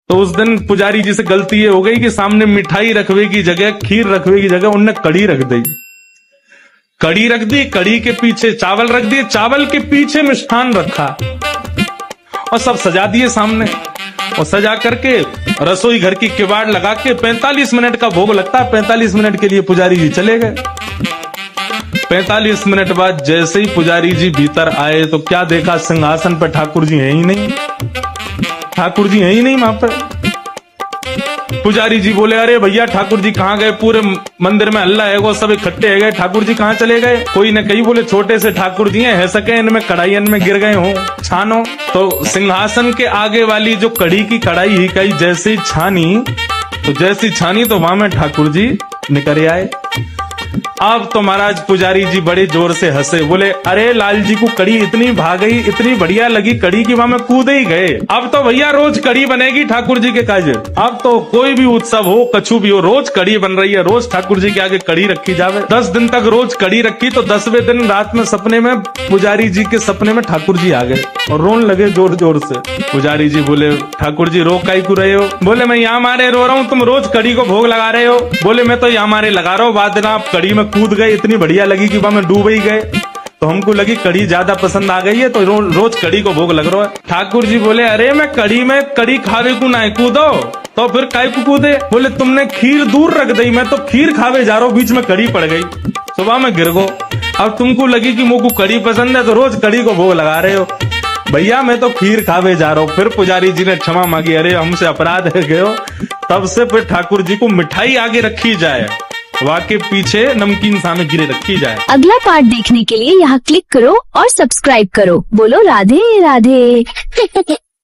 तो उस दिन पुजारी जी से गलती ये हो गई कि सामने मिठाई रखवे की जगह, खीर रखवे की जगह उनने कड़ी रख दी। कड़ी रख दी, कड़ी के पीछे चावल रख दिए, चावल के पीछे मिष्ठान रखा और सब सजा दिए सामने। और सजा करके रसोई घर की किवाड़ लगा के 45 मिनट का भोग लगता है, 45 मिनट के लिए पुजारी जी चले गए। 45 मिनट बाद जैसे ही पुजारी जी भीतर आए तो क्या देखा, सिंहासन पर ठाकुर जी है ही नहीं। ठाकुर जी है ही नहीं वहां पर। पुजारी जी बोले, अरे भैया ठाकुर जी कहाँ गए? पूरे मंदिर में हल्ला है, वो सब इकट्ठे है गए, ठाकुर जी कहाँ चले गए? कोई न कहीं बोले छोटे से ठाकुर जी है सके, इनमें कढ़ाइयन में गिर गए हो छानो। तो सिंहासन के आगे वाली जो कड़ी की कढ़ाई ही कही जैसे ही छानी तो वहां में ठाकुर जी निकल आए। अब तो महाराज पुजारी जी बड़े जोर से हंसे, बोले अरे लाल जी को कड़ी इतनी भाग गई, इतनी बढ़िया लगी कड़ी की वहां में कूद ही गए। अब तो भैया रोज कड़ी बनेगी ठाकुर जी के काज। अब तो कोई भी उत्सव हो, कछु भी हो, रोज कड़ी बन रही है, रोज ठाकुर जी के आगे कड़ी रखी जावे। 10 दिन तक रोज कड़ी रखी तो 10वें दिन रात में सपने में पुजारी जी के सपने में ठाकुर जी आ गए और रोने लगे जोर जोर से। पुजारी जी बोले, ठाकुर जी रो काई को रहे हो? बोले मैं यहाँ मारे रो रहा हूँ, तुम रोज कड़ी को भोग लगा रहे हो। बोले मैं तो यहाँ मारे लगा रहा हूँ, बाद दिन आप कड़ी में कूद गए, इतनी बढ़िया लगी कि वहां में डूब ही गए, तो हमको लगी कड़ी ज्यादा पसंद आ गई है तो रोज कड़ी को भोग लग रहा है। ठाकुर जी बोले, अरे मैं कड़ी खावे को ना कूदो तो फिर काय को कूदे? बोले तुमने खीर दूर रख दी, मैं तो खीर खावे जा रहा हूँ, बीच में कड़ी पड़ गई, सुबह में गिर गो। अब तुमको लगी कि मुझको कड़ी पसंद है तो रोज कड़ी को भोग लगा रहे हो। भैया मैं तो खीर खावे जा रहा हूँ। फिर पुजारी जी ने क्षमा मांगी, अरे हमसे अपराध है गयो। तब से फिर ठाकुर जी को मिठाई आगे रखी जाए, वाके पीछे नमकीन सामग्री रखी जाए। अगला पार्ट देखने के लिए यहाँ क्लिक करो और सब्सक्राइब करो। बोलो राधे राधे।